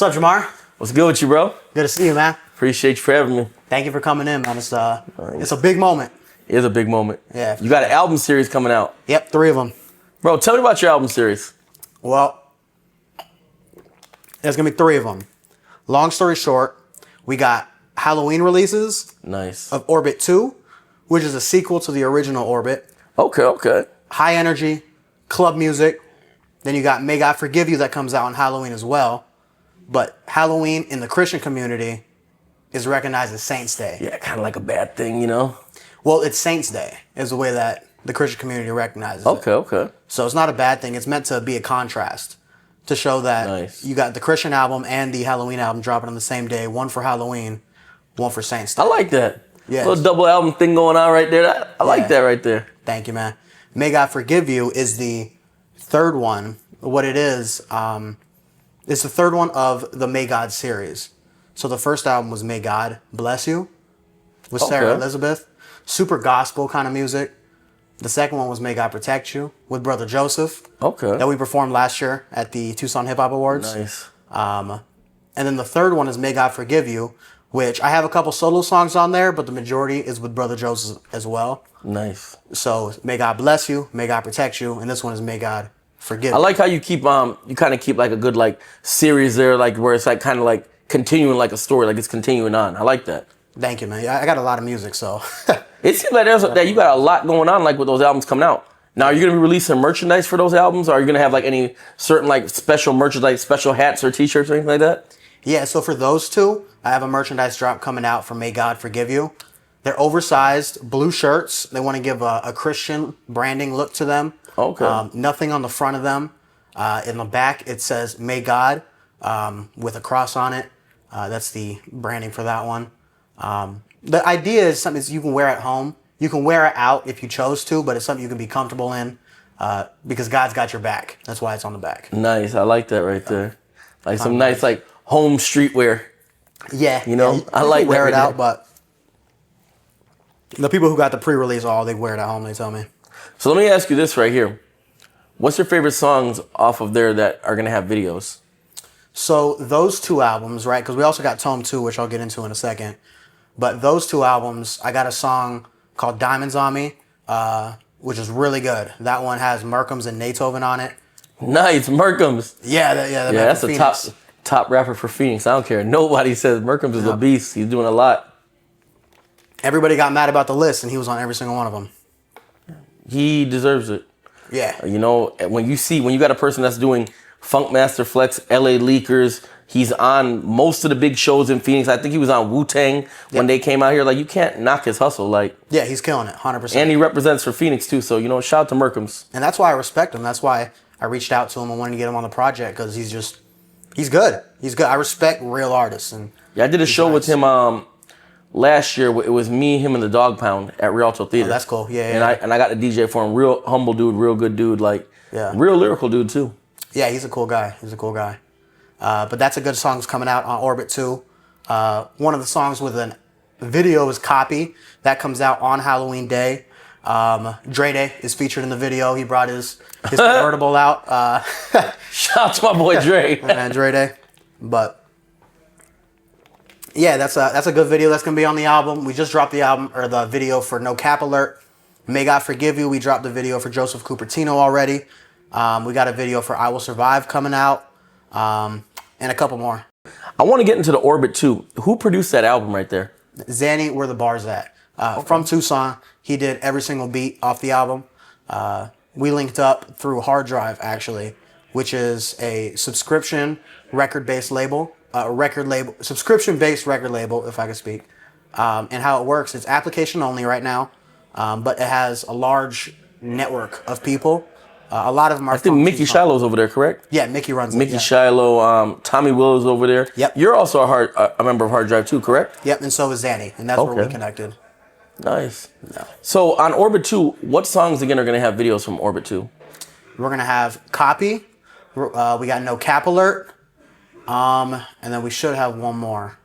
up, Jahmar? What's good with you, bro? Good to see you, man. Appreciate you for having me. Thank you for coming in, man. It's a big moment. It is a big moment. Yeah. You got an album series coming out. Yep, 3 of them. Bro, tell me about your album series. Well, there's going to be 3 of them. Long story short, we got Halloween releases. Nice. Of Orbit 2, which is a sequel to the original Orbit. Okay. High energy, club music. Then you got May God Forgive You that comes out on Halloween as well. But Halloween in the Christian community is recognized as Saints Day. Yeah, kind of like a bad thing, you know? Well, it's Saints Day is the way that the Christian community recognizes it. Okay. So it's not a bad thing. It's meant to be a contrast to show that you got the Christian album and the Halloween album dropping on the same day. One for Halloween, one for Saints Day. I like that. Yeah. Little double album thing going on right there. I like that right there. Thank you, man. May God Forgive You is the third one. What it is, it's the third one of the May God series. So the first album was May God Bless You with Sarah Elizabeth. Super gospel kind of music. The second one was May God Protect You with Brother Joseph. Okay. That we performed last year at the Tucson Hip Hop Awards. Nice. And then the third one is May God Forgive You, which I have a couple solo songs on there, but the majority is with Brother Joseph as well. Nice. So May God Bless You, May God Protect You, and this one is May God Forgive You. I like how you keep you kind of keep like a good like series there, like where it's like kind of like continuing like a story, like it's continuing on. I like that. Thank you, man. I got a lot of music, so. It seems like that you got a lot going on, like with those albums coming out. Now, are you gonna be releasing merchandise for those albums, or are you gonna have like any certain like special merchandise, special hats or T-shirts or anything like that? Yeah, so for those two, I have a merchandise drop coming out for May God Forgive You. They're oversized blue shirts. They want to give a Christian branding look to them. Okay. Nothing on the front of them. In the back, it says May God with a cross on it. That's the branding for that one. The idea is something you can wear at home. You can wear it out if you chose to, but it's something you can be comfortable in because God's got your back. That's why it's on the back. Nice. I like that right there. Like some nice like home streetwear. Yeah. You know, I like wear it that. out, but the people who got the pre-release, they wear it at home, they tell me. So let me ask you this right here. What's your favorite songs off of there that are going to have videos? So those 2 albums, right? Because we also got T.o.M.e 2, which I'll get into in a second. But those 2 albums, I got a song called Diamonds on Me, which is really good. That one has Merkums and Beethoven on it. Nice, Merkums. Yeah, that's a top rapper for Phoenix. I don't care. Nobody says Merkums is a beast. He's doing a lot. Everybody got mad about the list, and he was on every single one of them. He deserves it. Yeah. You know, when you got a person that's doing Funkmaster Flex, LA Leakers, he's on most of the big shows in Phoenix. I think he was on Wu-Tang when they came out here. Like, you can't knock his hustle. Like, yeah, he's killing it, 100%. And he represents for Phoenix too. So, you know, shout out to Merkums. And that's why I respect him. That's why I reached out to him and wanted to get him on the project because he's good. He's good. I respect real artists. And yeah, I did a show with him last year. It was me, him, and the Dog Pound at Rialto Theater. Oh, that's cool. Yeah. And I got the DJ for him. Real humble dude, real good dude. Like, real lyrical dude too. Yeah, he's a cool guy. But that's a good song that's coming out on Orbit 2. One of the songs with a video is Copy. That comes out on Halloween Day. Dre Day is featured in the video. He brought his convertible out. Shout out to my boy Dre. Man, Dre Day. But yeah, that's a good video that's going to be on the album. We just dropped the video for No Cap Alert. May God Forgive You. We dropped the video for Joseph Cupertino already. We got a video for I Will Survive coming out. And a couple more. I want to get into the Orbit 2. Who produced that album right there? Zanny, Where the Bar's At. From Tucson. He did every single beat off the album. We linked up through Hard Drive, actually, which is a subscription record-based label. Subscription-based record label, if I could speak. And how it works, it's application only right now. But it has a large network of people. A lot of them are. I think Mickey Shiloh's over there, correct? Yeah, Mickey runs it. Mickey Shiloh, Tommy Will's over there. Yep. You're also a member of Hard Drive too, correct? Yep, and so is Zanny, and that's where we connected. Nice. Yeah. So on Orbit 2, what songs again are going to have videos from Orbit 2? We're going to have Copy. We got No Cap Alert. And then we should have one more.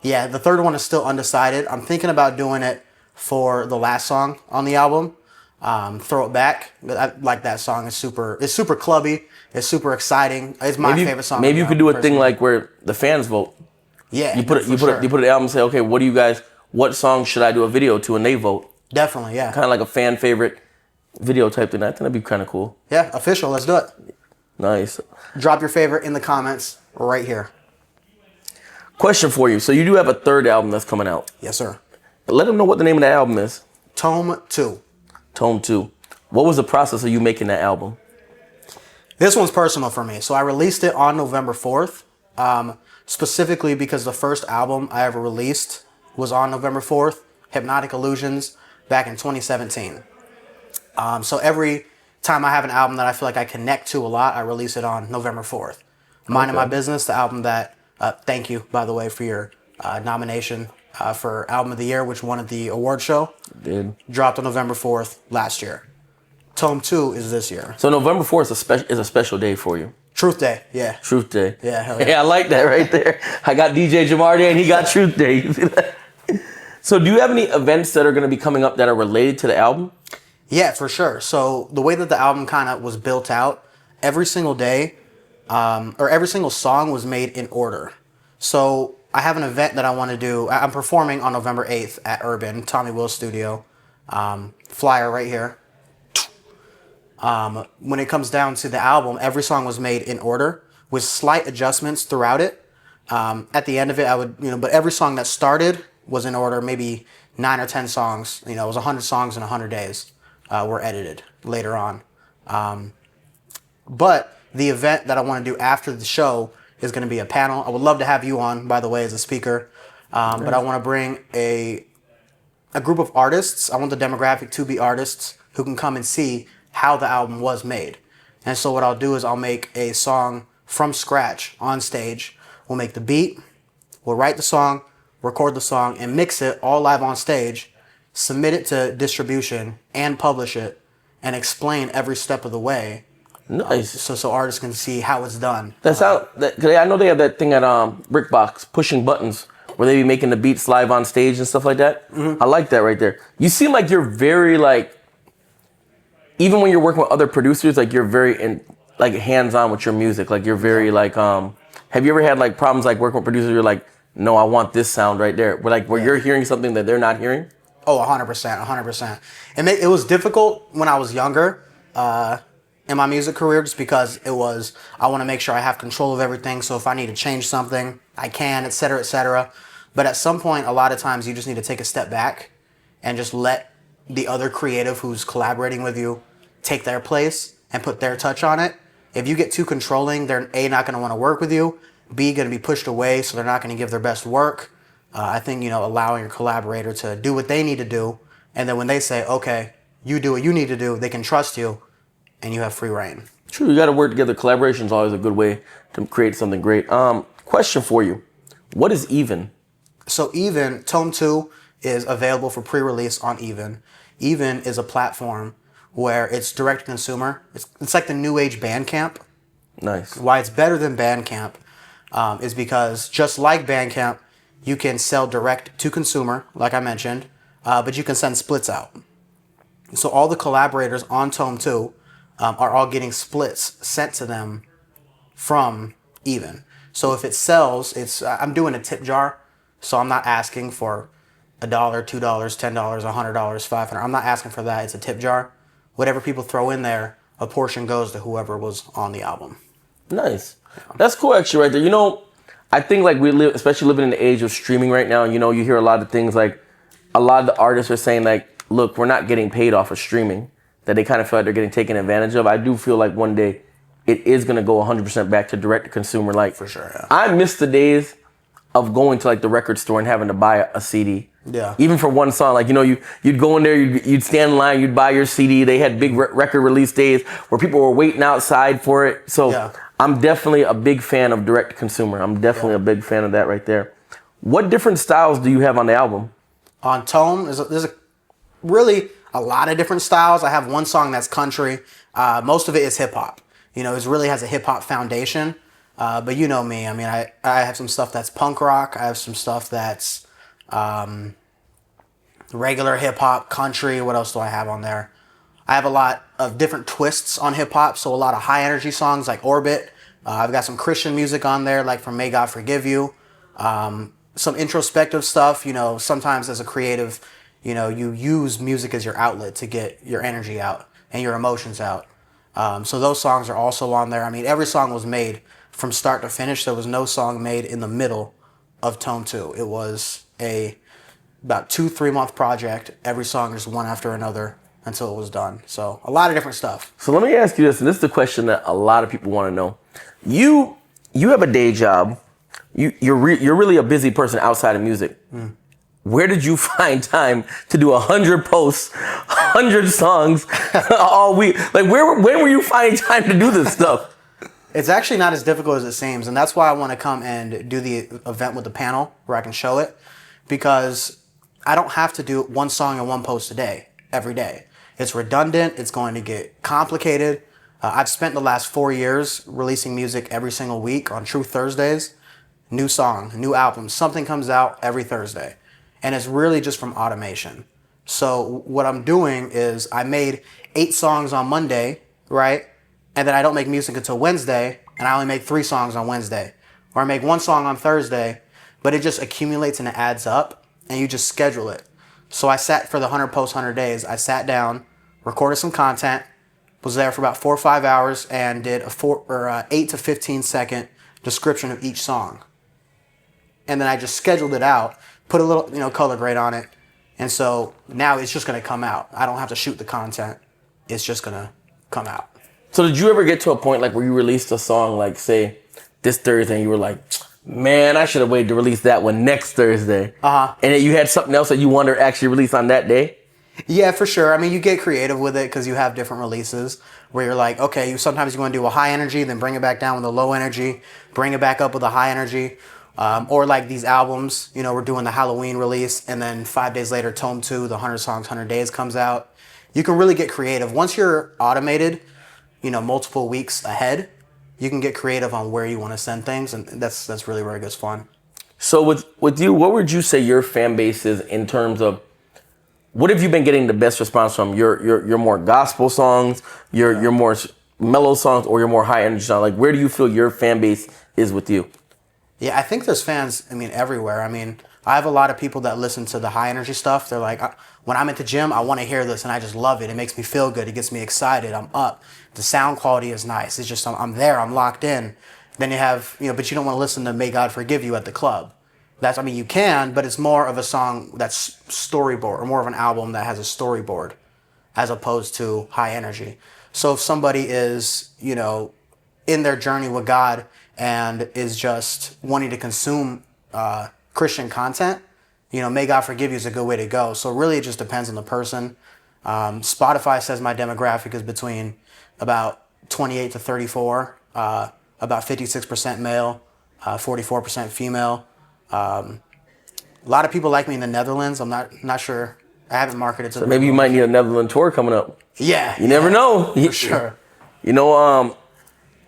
Yeah, the third one is still undecided. I'm thinking about doing it for the last song on the album. Throw It Back. I like that song. It's super clubby. It's super exciting. It's my favorite song. Maybe you could do a thing like where the fans vote. Yeah, you put an album and say, okay, what song should I do a video to, and they vote. Definitely, yeah. Kind of like a fan favorite video type thing. I think that'd be kind of cool. Yeah, official. Let's do it. Nice. Drop your favorite in the comments right here. Question for you. So you do have a third album that's coming out. Yes, sir. Let them know what the name of the album is. T.o.m.e 2. T.o.m.e 2. What was the process of you making that album? This one's personal for me. So I released it on November 4th, specifically because the first album I ever released was on November 4th, Hypnotic Illusions, back in 2017. So every time I have an album that I feel like I connect to a lot, I release it on November 4th. Minding My Business, the album that, thank you, by the way, for your nomination for Album of the Year, which won at the award show. Did. Dropped on November 4th last year. T.o.m.e 2 is this year. So November 4th is a special day for you. Truth Day, yeah. Truth Day. Yeah, hell yeah. Yeah, I like that right there. I got DJ Jahmar there and he got Truth Day. You see that? So do you have any events that are going to be coming up that are related to the album? Yeah, for sure. So the way that the album kind of was built out, every single day, or every single song was made in order. So I have an event that I want to do. I'm performing on November 8th at Urban, Tommy Will's studio. Flyer right here. When it comes down to the album, every song was made in order with slight adjustments throughout it. At the end of it, but every song that started was in order. Maybe 9 or 10 songs. It was 100 songs in 100 days were edited later on. But the event that I want to do after the show is going to be a panel. I would love to have you on, by the way, as a speaker. But I want to bring a group of artists. I want the demographic to be artists who can come and see how the album was made. And so what I'll do is I'll make a song from scratch on stage. We'll make the beat, we'll write the song, record the song, and mix it all live on stage, submit it to distribution, and publish it, and explain every step of the way. Nice. So artists can see how it's done. That's how. I know they have that thing at Brickbox, pushing buttons, where they be making the beats live on stage and stuff like that. Mm-hmm. I like that right there. You seem like you're very even when you're working with other producers, you're very hands-on with your music. You're very have you ever had problems working with producers? You're like, no, I want this sound right there. Where you're hearing something that they're not hearing. Oh, 100%. It was difficult when I was younger in my music career, just because I want to make sure I have control of everything. So if I need to change something, I can, et cetera, et cetera. But at some point, a lot of times you just need to take a step back and just let the other creative who's collaborating with you take their place and put their touch on it. If you get too controlling, they're A, not going to want to work with you, B, going to be pushed away, so they're not going to give their best work. I think, allowing your collaborator to do what they need to do, and then when they say, okay, you do what you need to do, they can trust you, and you have free reign. True, you got to work together. Collaboration is always a good way to create something great. Question for you. What is Even? So Even, T.o.m.e 2 is available for pre-release on Even. Even is a platform where it's direct to consumer. It's like the new age Bandcamp. Nice. Why it's better than Bandcamp is because just like Bandcamp, you can sell direct to consumer, like I mentioned, but you can send splits out. So all the collaborators on T.o.m.e 2 are all getting splits sent to them from Even. So if it sells, I'm doing a tip jar, so I'm not asking for $1, $2, $10, $100, $500. I'm not asking for that. It's a tip jar. Whatever people throw in there, a portion goes to whoever was on the album. Nice. That's cool, actually, right there. I think we live, especially living in the age of streaming right now. You hear a lot of things a lot of the artists are saying look, we're not getting paid off of streaming. That they kind of feel like they're getting taken advantage of. I do feel like one day it is going to go 100% back to direct to consumer. For sure. Yeah. I miss the days of going to the record store and having to buy a CD. Yeah. Even for one song, you'd go in there, you'd stand in line, you'd buy your CD. They had big record release days where people were waiting outside for it. So yeah. I'm definitely a big fan of direct to consumer. I'm definitely a big fan of that right there. What different styles do you have on the album? On T.o.m.e, there's really a lot of different styles. I have one song that's country. Most of it is hip hop. It really has a hip hop foundation. But you know me. I have some stuff that's punk rock. I have some stuff that's regular hip hop, country. What else do I have on there? I have a lot of different twists on hip hop, so a lot of high energy songs like Orbit. I've got some Christian music on there, like from May God Forgive You. Some introspective stuff, sometimes as a creative, you use music as your outlet to get your energy out and your emotions out. So those songs are also on there. I mean, every song was made from start to finish. There was no song made in the middle of T.o.M.e. It was about 2-3 month project. Every song is one after another until it was done. So a lot of different stuff. So let me ask you this, and this is the question that a lot of people want to know. You have a day job. You're really a busy person outside of music. Where did you find time to do 100 posts, 100 songs all week? Like, when were you finding time to do this stuff? It's actually not as difficult as it seems, and that's why I want to come and do the event with the panel where I can show it, because I don't have to do one song and one post a day, every day. It's redundant. It's going to get complicated. I've spent the last 4 years releasing music every single week on True Thursdays. New song, new album, something comes out every Thursday. And it's really just from automation. So what I'm doing is I made 8 songs on Monday, right? And then I don't make music until Wednesday, and I only make 3 songs on Wednesday. Or I make 1 song on Thursday, but it just accumulates and it adds up, and you just schedule it. So I sat for the 100 posts, 100 days. I sat down, recorded some content, was there for about 4 or 5 hours, and did a 8 to 15 second description of each song. And then I just scheduled it out, put a little, color grade on it. And so now it's just going to come out. I don't have to shoot the content. It's just going to come out. So did you ever get to a point like where you released a song, like say this Thursday, and you were like, man, I should have waited to release that one next Thursday. And then you had something else that you wanted to actually release on that day? Yeah, for sure. I mean, you get creative with it because you have different releases where you're like, okay, sometimes you want to do a high energy, then bring it back down with a low energy, bring it back up with a high energy. Or like these albums, we're doing the Halloween release, and then 5 days later, T.o.M.e. the 100 Songs, 100 Days comes out. You can really get creative. Once you're automated, multiple weeks ahead, you can get creative on where you want to send things, and that's really where it gets fun. So with you, what would you say your fan base is in terms of, what have you been getting the best response from? Your more gospel songs, your more mellow songs, or your more high energy songs? Like, where do you feel your fan base is with you? Yeah, I think there's fans, everywhere. I have a lot of people that listen to the high energy stuff. They're like, when I'm at the gym, I want to hear this, and I just love it. It makes me feel good. It gets me excited. I'm up. The sound quality is nice. It's just, I'm there. I'm locked in. Then you have, but you don't want to listen to May God Forgive You at the club. You can, but it's more of a song that's storyboard, or more of an album that has a storyboard as opposed to high energy. So if somebody is, in their journey with God and is just wanting to consume Christian content, May God Forgive You is a good way to go. So really it just depends on the person. Spotify says my demographic is between about 28 to 34, about 56% male, 44% female. A lot of people like me in the Netherlands. I'm not sure. I haven't marketed to them. Maybe you might need a Netherlands tour coming up. Yeah. You never know. For sure.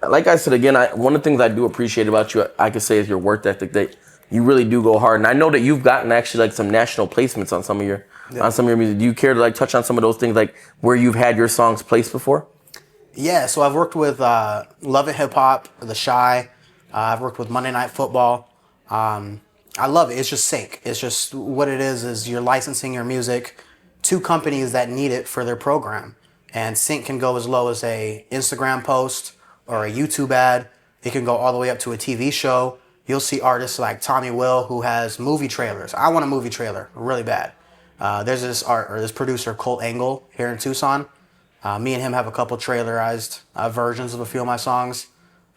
Like I said, again, one of the things I do appreciate about you, I could say, is your work ethic, that you really do go hard. And I know that you've gotten actually like some national placements on some of your music. Do you care to like touch on some of those things, like where you've had your songs placed before? Yeah, so I've worked with Love It Hip Hop, The Shy. I've worked with Monday Night Football. I love it. It's just sync. It's just what it is you're licensing your music to companies that need it for their program. And sync can go as low as a Instagram post or a YouTube ad. It can go all the way up to a TV show. You'll see artists like Tommy Will, who has movie trailers. I want a movie trailer really bad. There's this producer, Colt Engel, here in Tucson. Me and him have a couple trailerized versions of a few of my songs.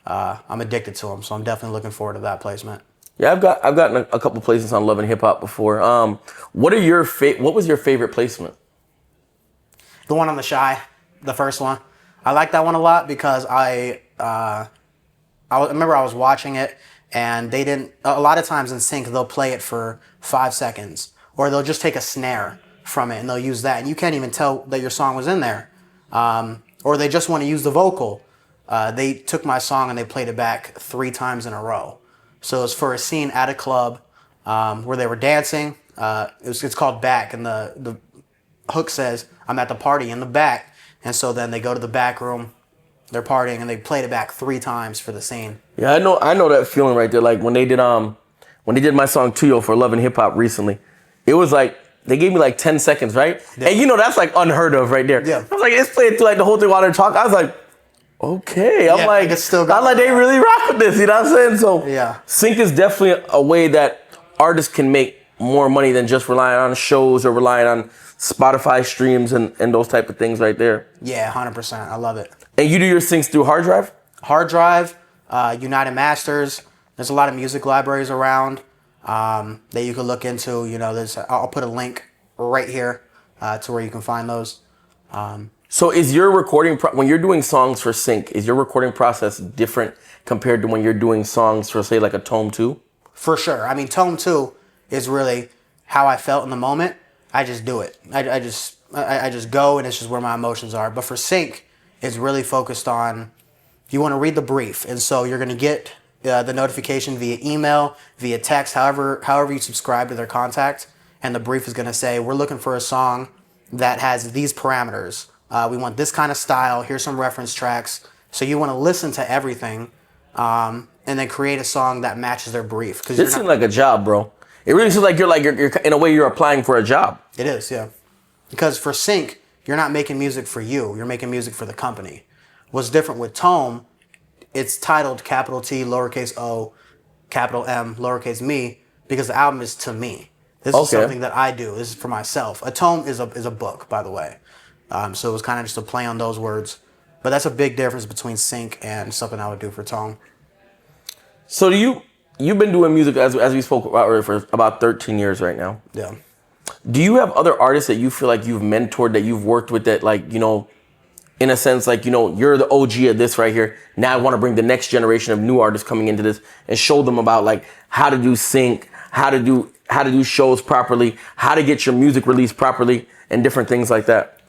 I'm addicted to them, so I'm definitely looking forward to that placement. Yeah, I've gotten a couple placements on Love and Hip Hop before. What was your favorite placement? The one on The Shy, the first one. I like that one a lot because I remember I was watching it, and a lot of times in sync they'll play it for 5 seconds, or they'll just take a snare from it and they'll use that, and you can't even tell that your song was in there. Or they just want to use the vocal. They took my song and they played it back 3 times in a row. So it's for a scene at a club where they were dancing. It's called Back, and the hook says, I'm at the party in the back. And so then they go to the back room, they're partying, and they played it back 3 times for the scene. Yeah, I know that feeling right there. Like when they did my song T.o.M.e for Love and Hip Hop recently, it was like they gave me like 10 seconds, right? Yeah. And that's like unheard of right there. Yeah. I was like, it's playing through like the whole thing while they're talking. I was like, okay. I'm like, it's still going. I'm like, they really rock with this, you know what I'm saying? So yeah. sync is definitely a way that artists can make more money than just relying on shows or relying on Spotify streams and those type of things right there. Yeah, 100%. I love it. And you do your syncs through hard drive? Hard drive, United Masters. There's a lot of music libraries around that you can look into. I'll put a link right here to where you can find those. So is your recording, when you're doing songs for sync, is your recording process different compared to when you're doing songs for, say, like a T.o.M.e 2? For sure. I mean, T.o.M.e 2 is really how I felt in the moment. I just do it. I just go, and it's just where my emotions are. But for sync, it's really focused on, you want to read the brief. And so you're going to get the notification via email, via text, however you subscribe to their contact. And the brief is going to say, we're looking for a song that has these parameters. We want this kind of style. Here's some reference tracks. So you want to listen to everything and then create a song that matches their brief. This seems like a job, bro. It really seems like you're in a way you're applying for a job. It is, yeah. Because for sync, you're not making music for you. You're making music for the company. What's different with T.o.M.e, it's titled capital T, lowercase o, capital M, lowercase me, because the album is to me. This is something that I do. This is for myself. A T.o.m.e is a book, by the way. So it was kind of just a play on those words. But that's a big difference between sync and something I would do for T.o.m.e. So you've been doing music, as we spoke about earlier, for about 13 years right now. Yeah. Do you have other artists that you feel like you've mentored, that you've worked with, that in a sense, you're the OG of this right here. Now I want to bring the next generation of new artists coming into this and show them about how to do sync, how to do shows properly, how to get your music released properly, and different things like that.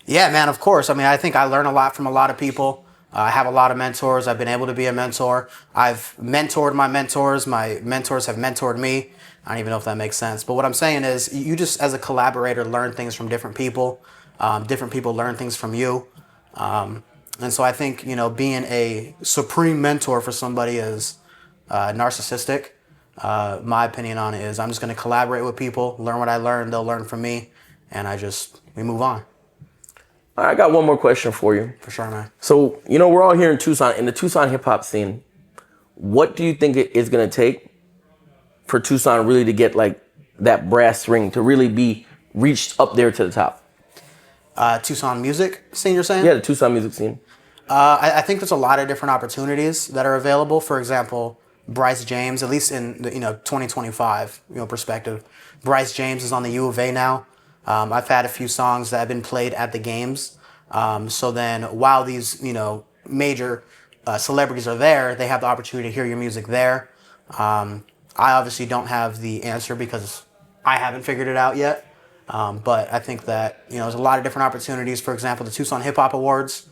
Yeah, man, of course. I mean, I think I learn a lot from a lot of people. I have a lot of mentors. I've been able to be a mentor. I've mentored my mentors. My mentors have mentored me. I don't even know if that makes sense. But what I'm saying is, you just, as a collaborator, learn things from different people. Different people learn things from you. And so I think, being a supreme mentor for somebody is narcissistic. My opinion on it is, I'm just going to collaborate with people, learn what I learned, they'll learn from me, and we move on. I got one more question for you. For sure, man. So, we're all here in Tucson, in the Tucson hip hop scene. What do you think it is going to take for Tucson really to get that brass ring, to really be reached up there to the top? Tucson music scene, you're saying? Yeah, the Tucson music scene. I think there's a lot of different opportunities that are available. For example, Bryce James, at least in the 2025 perspective, Bryce James is on the U of A now. I've had a few songs that have been played at the games. So then while these, major celebrities are there, they have the opportunity to hear your music there. I obviously don't have the answer because I haven't figured it out yet. But I think that, there's a lot of different opportunities. For example, the Tucson Hip Hop Awards,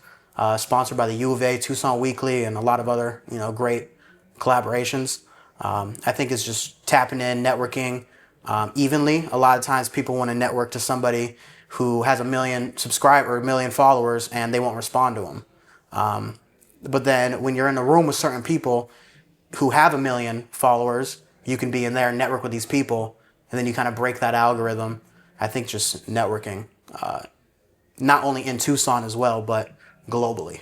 sponsored by the U of A, Tucson Weekly, and a lot of other, great collaborations. I think it's just tapping in, networking, evenly. A lot of times people want to network to somebody who has 1 million subscribers, 1 million followers, and they won't respond to them. But then when you're in a room with certain people who have 1 million followers, you can be in there and network with these people, and then you kind of break that algorithm. I think just networking, not only in Tucson as well, but globally.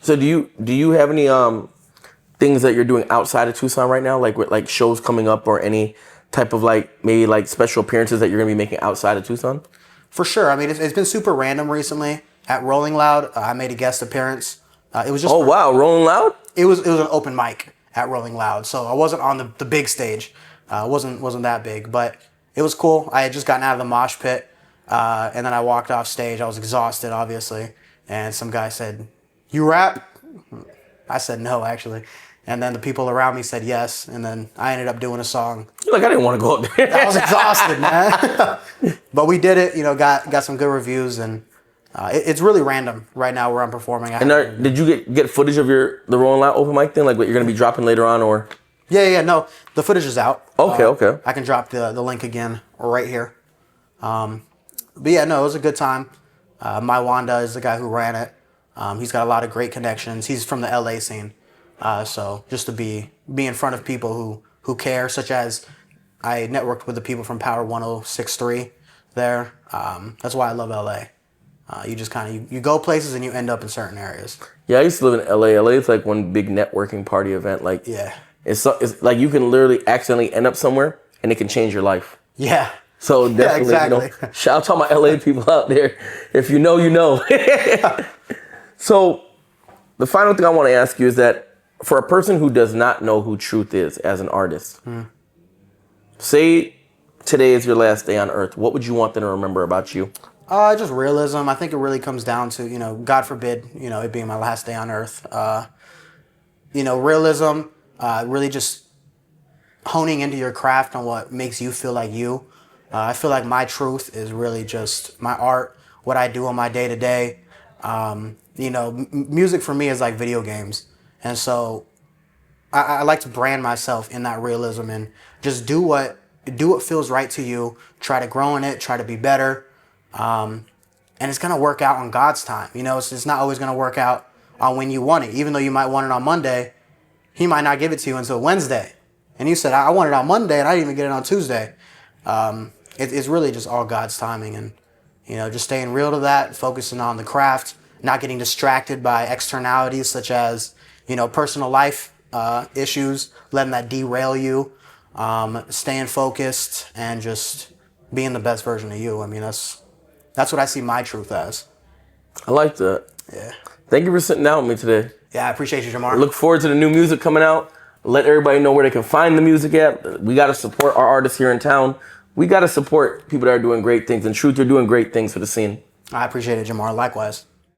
So do you have any things that you're doing outside of Tucson right now, with shows coming up, or any type of maybe special appearances that you're gonna be making outside of Tucson? For sure. I mean, it's been super random recently. At Rolling Loud, I made a guest appearance. It was just wow, Rolling Loud? It was an open mic at Rolling Loud, so I wasn't on the big stage. Wasn't that big, but it was cool. I had just gotten out of the mosh pit, and then I walked off stage. I was exhausted, obviously, and some guy said, "You rap?" I said, "No, actually." And then the people around me said yes, and then I ended up doing a song. You're like, I didn't want to go up there. I was exhausted, man. But we did it, got some good reviews, and it's really random right now where I'm performing. And did you get footage of the Rolling Loud open mic thing, what you're going to be dropping later on, or? Yeah, no, the footage is out. Okay. I can drop the link again right here. But yeah, no, it was a good time. My Wanda is the guy who ran it. He's got a lot of great connections. He's from the LA scene. So just to be in front of people who care, such as I networked with the people from Power 1063 there. That's why I love LA. You just kind of, you go places and you end up in certain areas. Yeah, I used to live in LA. LA is like one big networking party event. Like, yeah. It's like you can literally accidentally end up somewhere and it can change your life. Yeah. So definitely, yeah, exactly. Shout out to all my LA people out there. If you know, you know. So the final thing I want to ask you is that for a person who does not know who Truth is as an artist, say today is your last day on earth, what would you want them to remember about you? Just realism. I think it really comes down to, God forbid, it being my last day on earth. Realism, really just honing into your craft on what makes you feel like you. I feel like my truth is really just my art, what I do on my day to day. Music for me is like video games. And so I like to brand myself in that realism and just do what feels right to you. Try to grow in it, try to be better. And it's going to work out on God's time. It's not always going to work out on when you want it. Even though you might want it on Monday, he might not give it to you until Wednesday. And you said, I want it on Monday and I didn't even get it on Tuesday. It's really just all God's timing, and just staying real to that, focusing on the craft, not getting distracted by externalities such as personal life issues, letting that derail you, staying focused and just being the best version of you. I mean, that's what I see my truth as. I like that. Yeah. Thank you for sitting down with me today. Yeah, I appreciate you, Jahmar. Look forward to the new music coming out. Let everybody know where they can find the music at. We got to support our artists here in town. We got to support people that are doing great things. And Truth, you're doing great things for the scene. I appreciate it, Jahmar. Likewise.